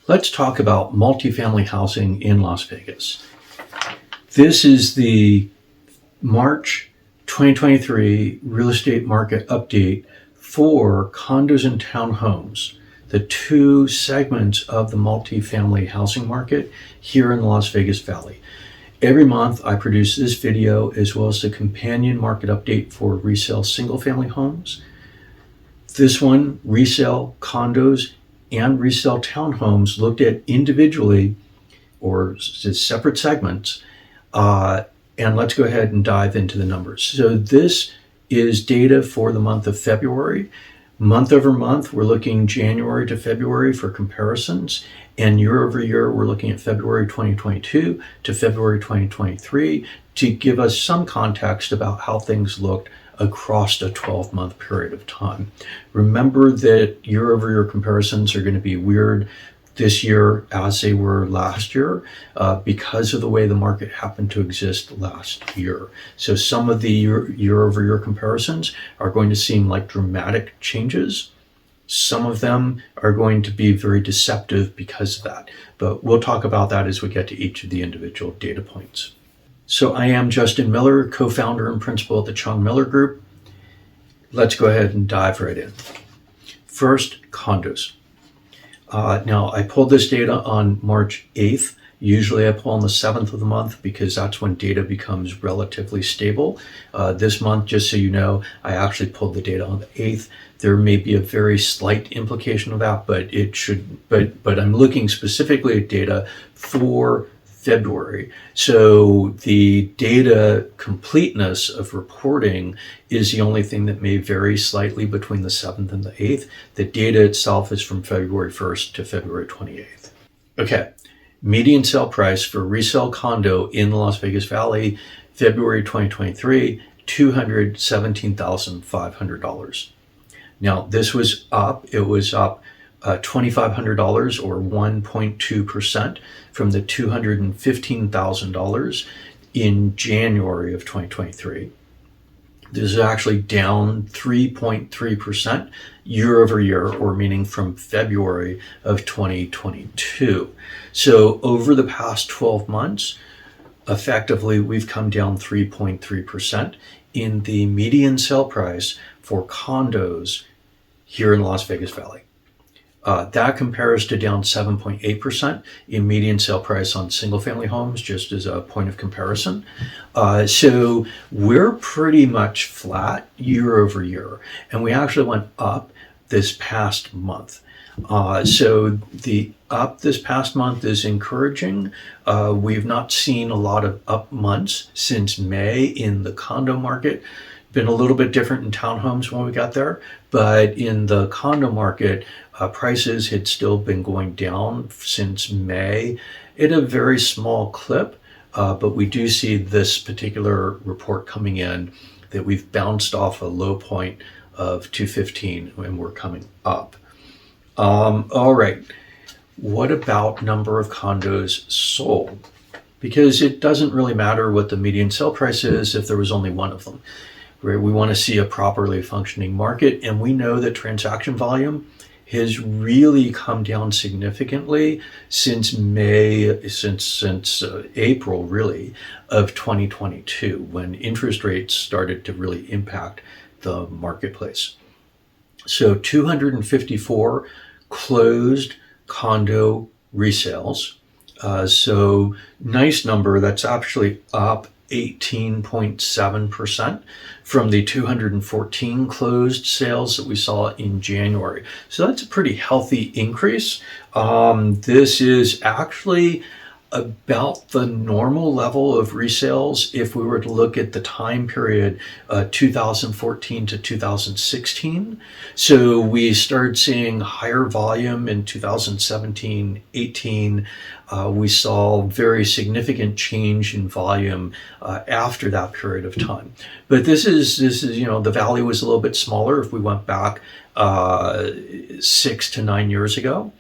Let's talk about multifamily housing in Las Vegas. This is the March 2023 real estate market update for condos and townhomes, the two segments of the multifamily housing market here in the Las Vegas Valley. Every month I produce this video as well as the companion market update for resale single-family homes. This one, resale condos and resale townhomes, looked at individually or as separate segments. And let's go ahead and dive into the numbers. So this is data for the month of February. Month over month, we're looking January to February for comparisons. And year over year, we're looking at February 2022 to February 2023 to give us some context about how things looked across a 12-month period of time. Remember that year over year comparisons are going to be weird this year as they were last year because of the way the market happened to exist last year. So some of the year over year comparisons are going to seem like dramatic changes. Some of them are going to be very deceptive because of that. But we'll talk about that as we get to each of the individual data points. So I am Justin Miller, co-founder and principal at the Chong Miller Group. Let's go ahead and dive right in. First, condos. Now, I pulled this data on March 8th. Usually I pull on the 7th of the month because that's when data becomes relatively stable. This month, just so you know, I actually pulled the data on the 8th. There may be a very slight implication of that, but I'm looking specifically at data for February. So the data completeness of reporting is the only thing that may vary slightly between the 7th and the 8th. The data itself is from February 1st to February 28th. Okay, median sale price for resale condo in the Las Vegas Valley, February 2023, $217,500. Now, this was up. It was up $2,500 or 1.2% from the $215,000 in January of 2023. This is actually down 3.3% year over year, or meaning from February of 2022. So over the past 12 months, effectively, we've come down 3.3% in the median sale price for condos here in the Las Vegas Valley. That compares to down 7.8% in median sale price on single-family homes, just as a point of comparison. So we're pretty much flat year over year, and we actually went up this past month. So the up this past month is encouraging. We've not seen a lot of up months since May in the condo market. Been a little bit different in townhomes when we got there, but in the condo market, prices had still been going down since May at a very small clip, but we do see this particular report coming in that we've bounced off a low point of 215 and we're coming up. All right, what about number of condos sold? Because it doesn't really matter what the median sale price is if there was only one of them. Right? We want to see a properly functioning market, and we know that transaction volume has really come down significantly since April, really, of 2022, when interest rates started to really impact the marketplace. So 254 closed condo resales. So nice number. That's actually up 18.7% from the 214 closed sales that we saw in January. So that's a pretty healthy increase. This is actually about the normal level of resales if we were to look at the time period 2014 to 2016. So we started seeing higher volume in 2017, 18. We saw very significant change in volume after that period of time. But this is the valley was a little bit smaller if we went back 6 to 9 years ago.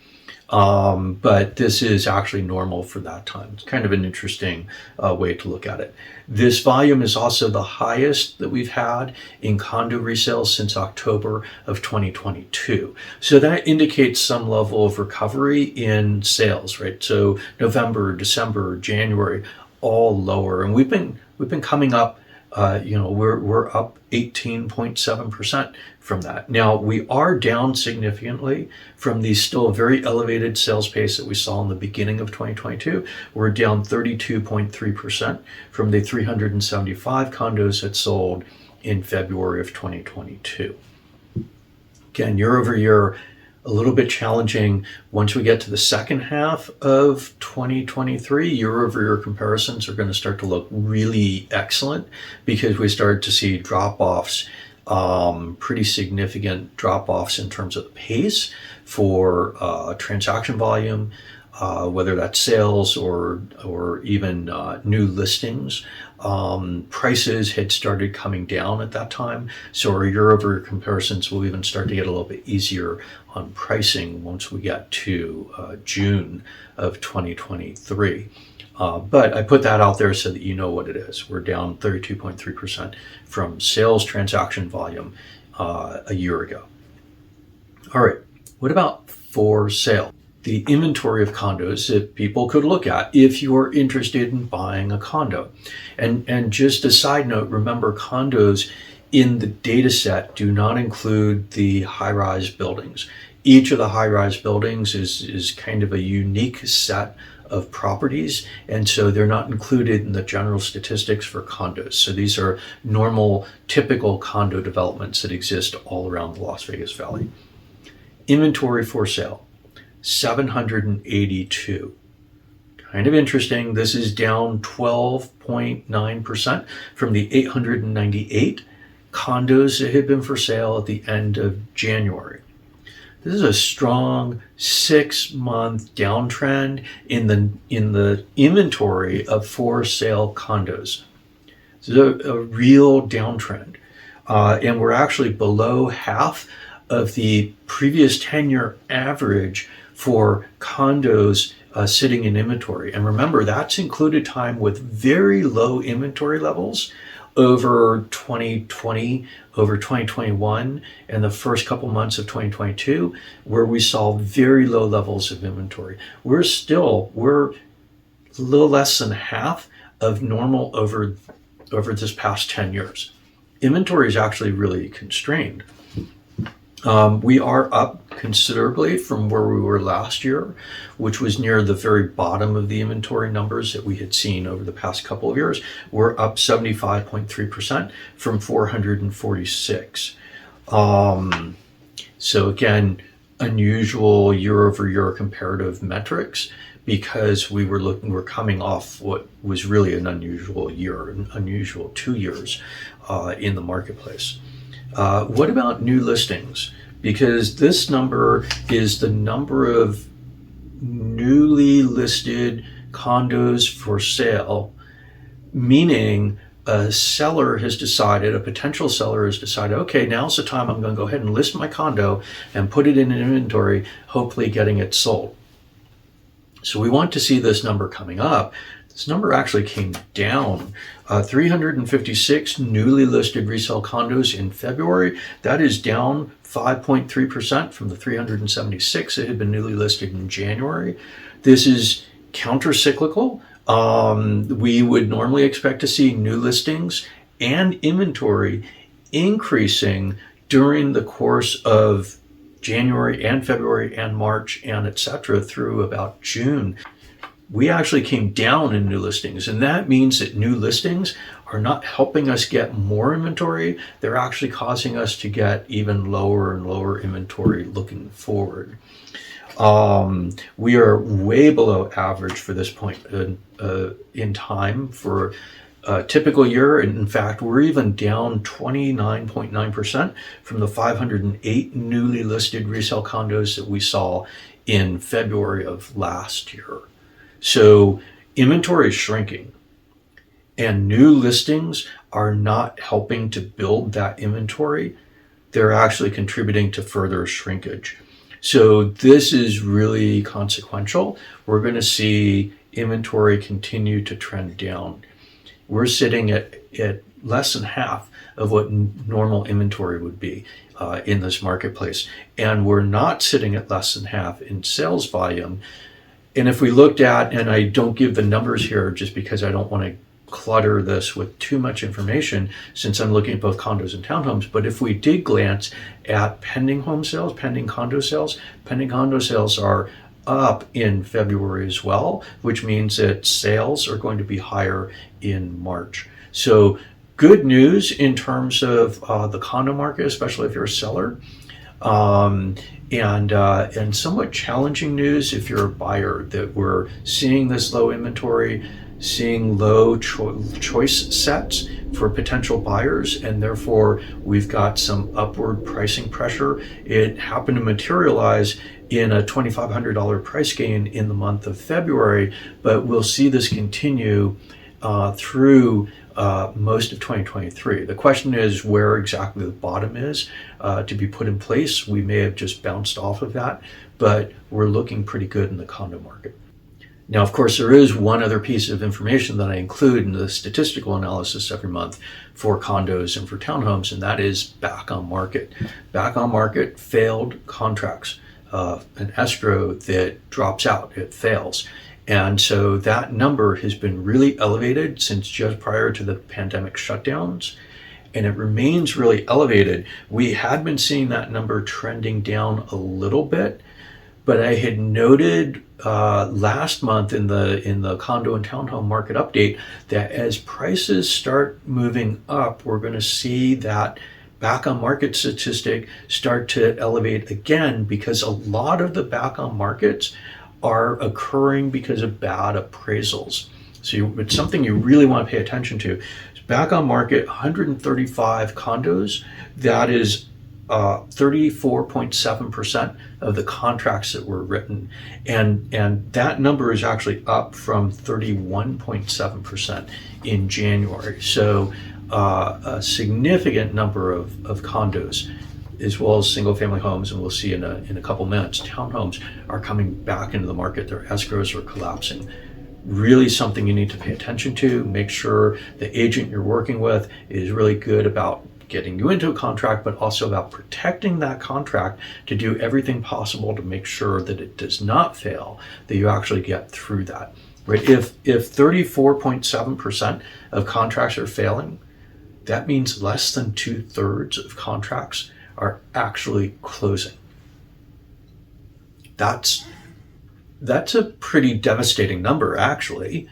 But this is actually normal for that time. It's kind of an interesting way to look at it. This volume is also the highest that we've had in condo resales since October of 2022. So that indicates some level of recovery in sales, right? So November, December, January, all lower, and we've been coming up. We're up 18.7% from that. Now, we are down significantly from the still very elevated sales pace that we saw in the beginning of 2022. We're down 32.3% from the 375 condos that sold in February of 2022. Again, year over year, a little bit challenging. Once we get to the second half of 2023, year-over-year comparisons are going to start to look really excellent because we started to see drop-offs, pretty significant drop-offs in terms of the pace for transaction volume, whether that's sales or even new listings. Prices had started coming down at that time, so our year-over-year comparisons will even start to get a little bit easier on pricing once we get to June of 2023. But I put that out there so that you know what it is. We're down 32.3% from sales transaction volume a year ago. All right, what about for sale? The inventory of condos that people could look at if you're interested in buying a condo. And just a side note, remember condos in the data set do not include the high-rise buildings. Each of the high-rise buildings is kind of a unique set of properties, and so they're not included in the general statistics for condos. So these are normal, typical condo developments that exist all around the Las Vegas Valley. Inventory for sale. 782. Kind of interesting. This is down 12.9% from the 898 condos that had been for sale at the end of January. This is a strong 6-month downtrend in the inventory of for sale condos. This is a real downtrend. And we're actually below half of the previous 10-year average for condos sitting in inventory. And remember, that's included time with very low inventory levels over 2020, over 2021, and the first couple months of 2022, where we saw very low levels of inventory. We're a little less than half of normal over this past 10 years. Inventory is actually really constrained. We are up considerably from where we were last year, which was near the very bottom of the inventory numbers that we had seen over the past couple of years. We're up 75.3% from 446. So again, unusual year-over-year comparative metrics because we're coming off what was really an unusual year, an unusual 2 years in the marketplace. What about new listings? Because this number is the number of newly listed condos for sale, meaning a potential seller has decided, okay, now's the time I'm going to go ahead and list my condo and put it in an inventory, hopefully getting it sold. So we want to see this number coming up. This number actually came down. 356 newly listed resale condos in February. That is down 5.3% from the 376 that had been newly listed in January. This is counter-cyclical. We would normally expect to see new listings and inventory increasing during the course of January and February and March and etc. through about June. We actually came down in new listings, and that means that new listings are not helping us get more inventory. They're actually causing us to get even lower and lower inventory looking forward. We are way below average for this point in time for a typical year. And in fact, we're even down 29.9% from the 508 newly listed resale condos that we saw in February of last year. So inventory is shrinking, and new listings are not helping to build that inventory. They're actually contributing to further shrinkage. So this is really consequential. We're going to see inventory continue to trend down. We're sitting at less than half of what normal inventory would be in this marketplace. And we're not sitting at less than half in sales volume. And if we looked at, and I don't give the numbers here just because I don't want to clutter this with too much information since I'm looking at both condos and townhomes, but if we did glance at pending home sales, pending condo sales are up in February as well, which means that sales are going to be higher in March. So good news in terms of the condo market, especially if you're a seller, and somewhat challenging news if you're a buyer, that we're seeing this low inventory, seeing low choice sets for potential buyers, and therefore we've got some upward pricing pressure. It happened to materialize in a $2,500 price gain in the month of February, but we'll see this continue through most of 2023. The question is where exactly the bottom is to be put in place. We may have just bounced off of that, but we're looking pretty good in the condo market. Now, of course, there is one other piece of information that I include in the statistical analysis every month for condos and for townhomes, and that is back on market. Back on market, failed contracts, an escrow that drops out, it fails. And so that number has been really elevated since just prior to the pandemic shutdowns, and it remains really elevated. We had been seeing that number trending down a little bit, but I had noted last month in the condo and townhome market update that as prices start moving up, we're going to see that back on market statistic start to elevate again, because a lot of the back on markets are occurring because of bad appraisals. So it's something you really want to pay attention to. Back on market, 135 condos, that is 34.7% of the contracts that were written. And that number is actually up from 31.7% in January. So a significant number of condos, as well as single family homes, and we'll see in a couple minutes, townhomes are coming back into the market. Their escrows are collapsing. Really something you need to pay attention to. Make sure the agent you're working with is really good about getting you into a contract, but also about protecting that contract to do everything possible to make sure that it does not fail, that you actually get through that. Right? If 34.7% of contracts are failing, that means less than 2/3 of contracts are actually closing. That's a pretty devastating number, actually,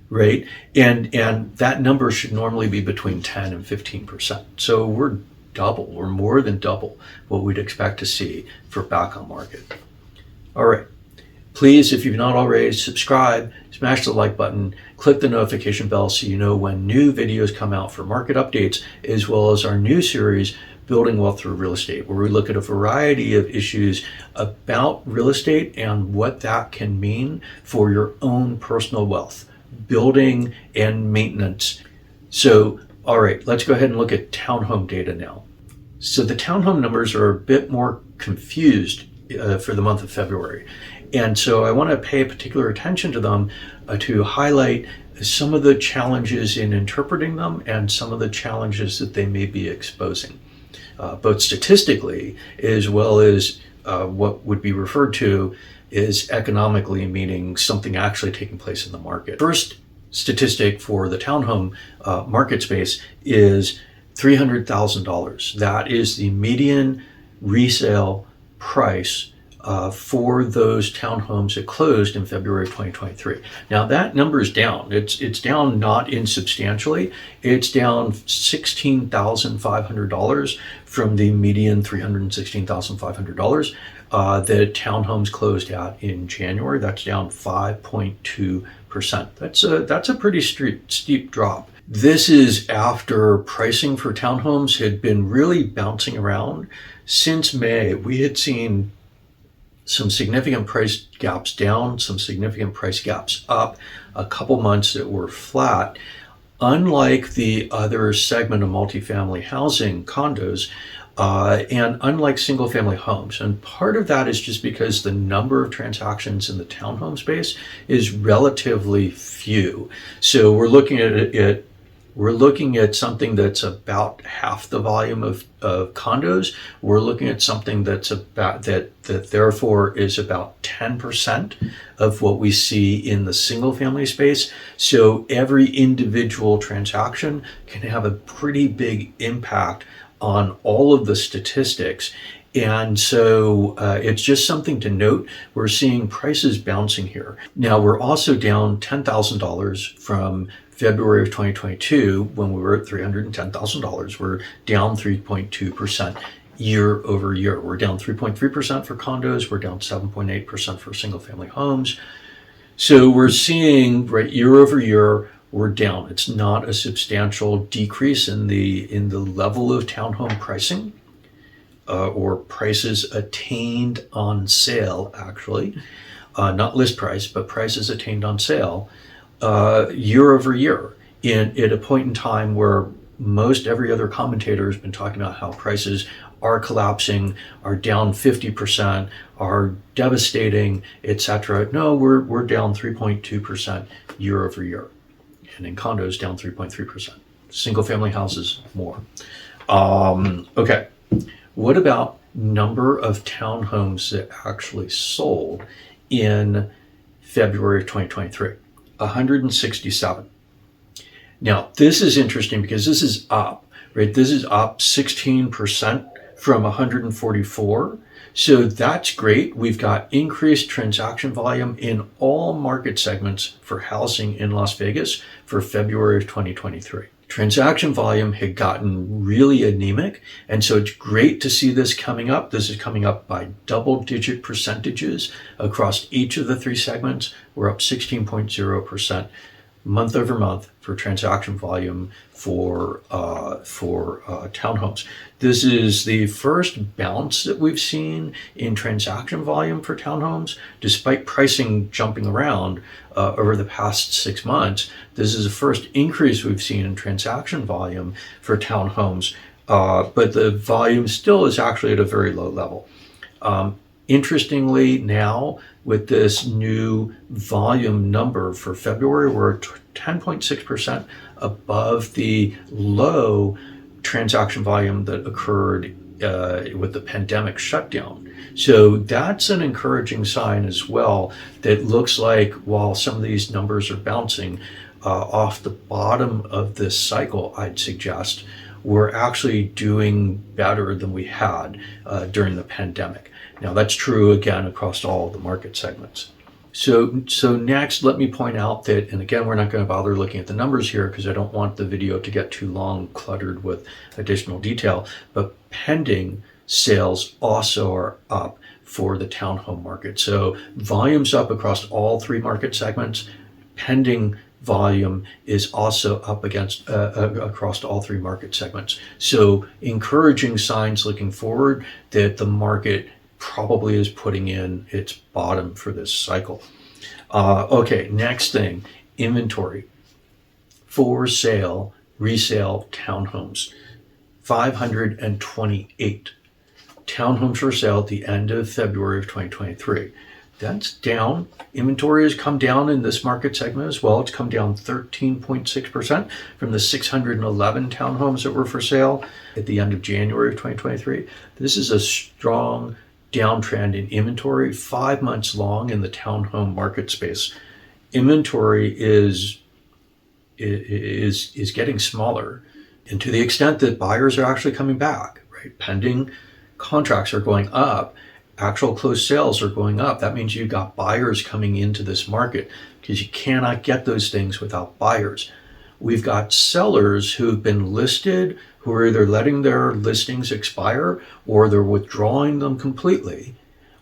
right? And that number should normally be between 10 and 15%. So we're more than double what we'd expect to see for back on market. All right. Please, if you've not already, subscribe, smash the like button, click the notification bell so you know when new videos come out for market updates, as well as our new series, Building Wealth Through Real Estate, where we look at a variety of issues about real estate and what that can mean for your own personal wealth, building and maintenance. So, all right, let's go ahead and look at townhome data now. So the townhome numbers are a bit more confused for the month of February. And so I want to pay particular attention to them to highlight some of the challenges in interpreting them and some of the challenges that they may be exposing. Both statistically as well as what would be referred to as economically, meaning something actually taking place in the market. First statistic for the townhome market space is $300,000. That is the median resale price for those townhomes that closed in February of 2023. Now that number is down. It's down not insubstantially. It's down $16,500 from the median $316,500 that townhomes closed at in January. That's down 5.2%. That's a pretty steep drop. This is after pricing for townhomes had been really bouncing around since May. We had seen some significant price gaps down, some significant price gaps up, a couple months that were flat. Unlike the other segment of multifamily housing, condos, And unlike single family homes, and part of that is just because the number of transactions in the townhome space is relatively few. So we're looking at it. We're looking at something that's about half the volume of condos. We're looking at something that's about that therefore is about 10% of what we see in the single family space. So every individual transaction can have a pretty big impact on all of the statistics. And so it's just something to note. We're seeing prices bouncing here. Now we're also down $10,000 from February of 2022 when we were at $310,000. We're down 3.2% year over year. We're down 3.3% for condos. We're down 7.8% for single family homes. So we're seeing right year over year, we're down. It's not a substantial decrease in the level of townhome pricing or prices attained on sale, actually. Not list price, but prices attained on sale year over year at a point in time where most every other commentator has been talking about how prices are collapsing, are down 50%, are devastating, etc. No, we're down 3.2% year over year. And in condos, down 3.3%. Single family houses, more. Okay, what about number of townhomes that actually sold in February of 2023? 167. Now, this is interesting because this is up, right? This is up 16% from 144. So that's great. We've got increased transaction volume in all market segments for housing in Las Vegas for February of 2023. Transaction volume had gotten really anemic, and so it's great to see this coming up. This is coming up by double-digit percentages across each of the three segments. We're up 16.0% month over month for transaction volume for townhomes. This is the first bounce that we've seen in transaction volume for townhomes, despite pricing jumping around over the past 6 months. This is the first increase we've seen in transaction volume for townhomes, but the volume still is actually at a very low level. Interestingly, now with this new volume number for February, we're 10.6% above the low transaction volume that occurred with the pandemic shutdown. So that's an encouraging sign as well, that looks like while some of these numbers are bouncing off the bottom of this cycle, I'd suggest we're actually doing better than we had during the pandemic. Now that's true again across all the market segments. So next, let me point out that, and again, we're not going to bother looking at the numbers here because I don't want the video to get too long, cluttered with additional detail, but pending sales also are up for the townhome market. So volume's up across all three market segments. Pending volume is also up across all three market segments. So encouraging signs looking forward that the market probably is putting in its bottom for this cycle. Okay, next thing, inventory. For sale, resale townhomes. 528 townhomes for sale at the end of February of 2023. That's down. Inventory has come down in this market segment as well. It's come down 13.6% from the 611 townhomes that were for sale at the end of January of 2023. This is a strong downtrend in inventory, 5 months long in the townhome market space. Inventory is getting smaller, and to the extent that buyers are actually coming back, right? Pending contracts are going up, actual closed sales are going up. That means you've got buyers coming into this market because you cannot get those things without buyers. We've got sellers who've been listed who are either letting their listings expire or they're withdrawing them completely,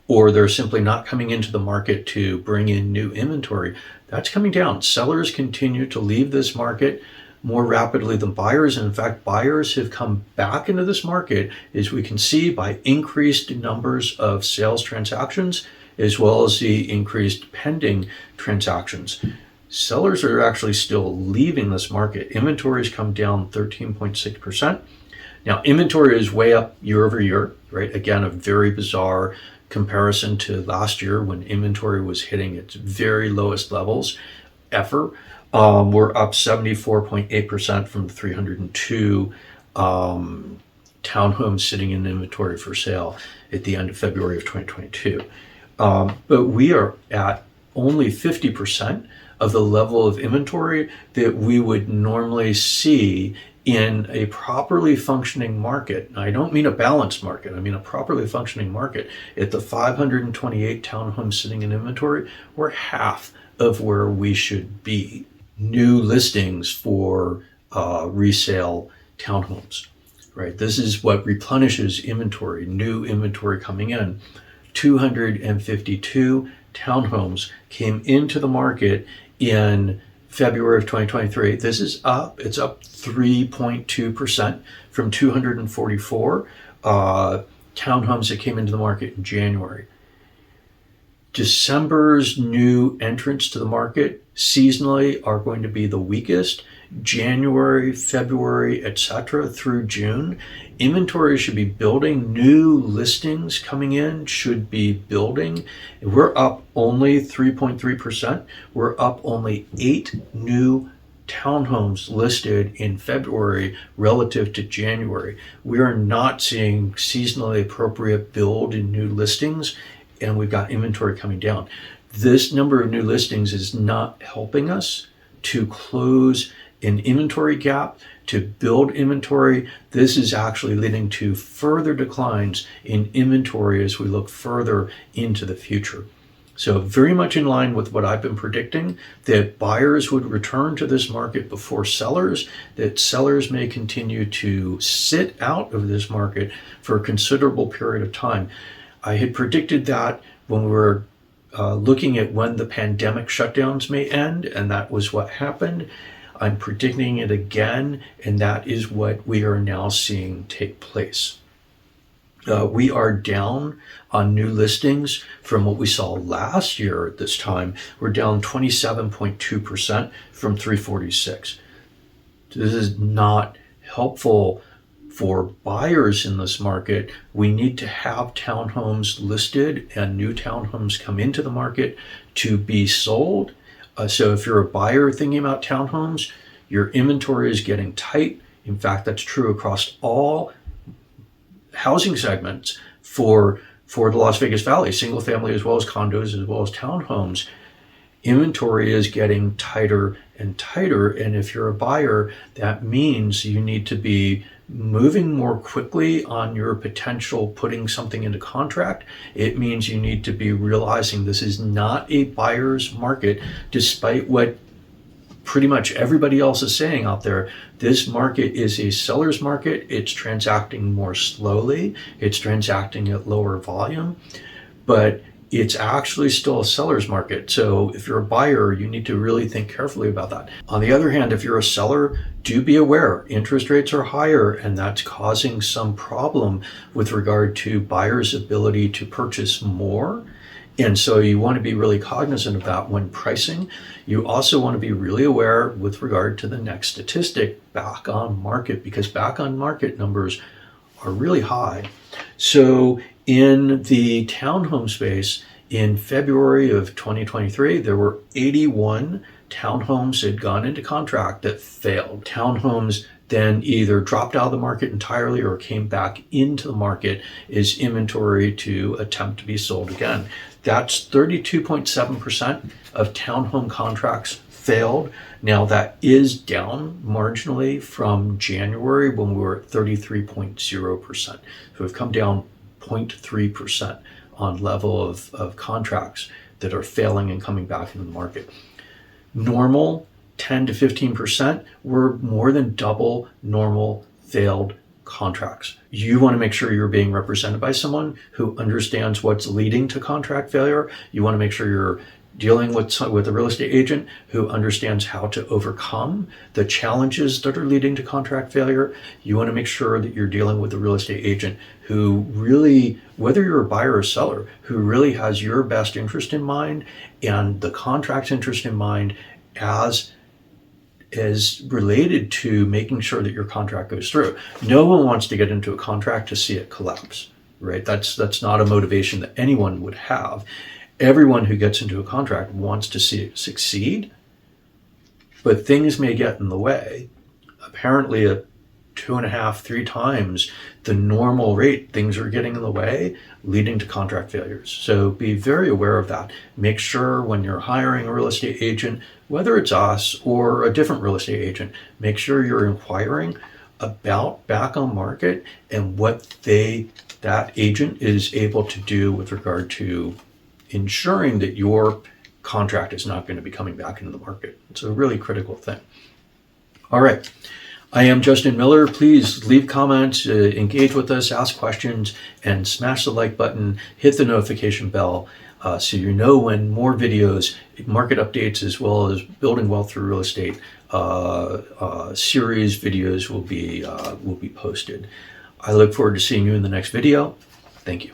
or they're simply not coming into the market to bring in new inventory. That's coming down. Sellers continue to leave this market more rapidly than buyers. And in fact, buyers have come back into this market, as we can see by increased numbers of sales transactions, as well as the increased pending transactions. Sellers are actually still leaving this market. Inventories come down 13.6%. Now, inventory is way up year over year, right? Again, a very bizarre comparison to last year when inventory was hitting its very lowest levels ever. We're up 74.8% from 302 townhomes sitting in inventory for sale at the end of February of 2022. But we are at only 50% of the level of inventory that we would normally see in a properly functioning market. I don't mean a balanced market, I mean a properly functioning market. At the 528 townhomes sitting in inventory, we're half of where we should be. New listings for resale townhomes, right? This is what replenishes inventory, new inventory coming in. 252 townhomes came into the market in February of 2023. This is up. It's up 3.2% from 244 townhomes that came into the market in January. December's new entrants to the market seasonally are going to be the weakest. January, February, etc. through June, inventory should be building. New listings coming in should be building. We're up only 3.3%. We're up only 8 new townhomes listed in February relative to January. We are not seeing seasonally appropriate build in new listings, and we've got inventory coming down. This number of new listings is not helping us to close an inventory gap, to build inventory. This is actually leading to further declines in inventory as we look further into the future. So very much in line with what I've been predicting, that buyers would return to this market before sellers, that sellers may continue to sit out of this market for a considerable period of time. I had predicted that when we were looking at when the pandemic shutdowns may end, and that was what happened. I'm predicting it again, and that is what we are now seeing take place. We are down on new listings from what we saw last year at this time. We're down 27.2% from 346. This is not helpful for buyers in this market. We need to have townhomes listed and new townhomes come into the market to be sold. So if you're a buyer thinking about townhomes, your inventory is getting tight. In fact, that's true across all housing segments for the Las Vegas Valley, single family as well as condos, as well as townhomes. Inventory is getting tighter and tighter. And if you're a buyer, that means you need to be moving more quickly on your potential putting something into contract. It means you need to be realizing this is not a buyer's market, despite what pretty much everybody else is saying out there. This market is a seller's market. It's transacting more slowly. It's transacting at lower volume, but it's actually still a seller's market. So if you're a buyer, you need to really think carefully about that. On the other hand, if you're a seller, do be aware interest rates are higher, and that's causing some problem with regard to buyers' ability to purchase more. And so you want to be really cognizant of that when pricing. You also want to be really aware with regard to the next statistic, back on market, because back on market numbers are really high. So in the townhome space, in February of 2023, there were 81 townhomes that had gone into contract that failed. Townhomes then either dropped out of the market entirely or came back into the market as inventory to attempt to be sold again. That's 32.7% of townhome contracts failed. Now that is down marginally from January when we were at 33.0%. So we've come down 0.3% on level of contracts that are failing and coming back into the market. Normal 10 to 15% were more than double normal failed contracts. You want to make sure you're being represented by someone who understands what's leading to contract failure. You want to make sure you're dealing with a real estate agent who understands how to overcome the challenges that are leading to contract failure. You want to make sure that you're dealing with a real estate agent who really, whether you're a buyer or seller, who really has your best interest in mind and the contract's interest in mind as is related to making sure that your contract goes through. No one wants to get into a contract to see it collapse, right? That's not a motivation that anyone would have. Everyone who gets into a contract wants to see it succeed, but things may get in the way. Apparently at 2.5, 3 times the normal rate, things are getting in the way, leading to contract failures. So be very aware of that. Make sure when you're hiring a real estate agent, whether it's us or a different real estate agent, make sure you're inquiring about back on market and what that agent is able to do with regard to ensuring that your contract is not going to be coming back into the market. It's a really critical thing. All right. I am Justin Miller. Please leave comments, engage with us, ask questions, and smash the like button, hit the notification bell so you know when more videos, market updates, as well as building wealth through real estate series videos will be posted. I look forward to seeing you in the next video. Thank you.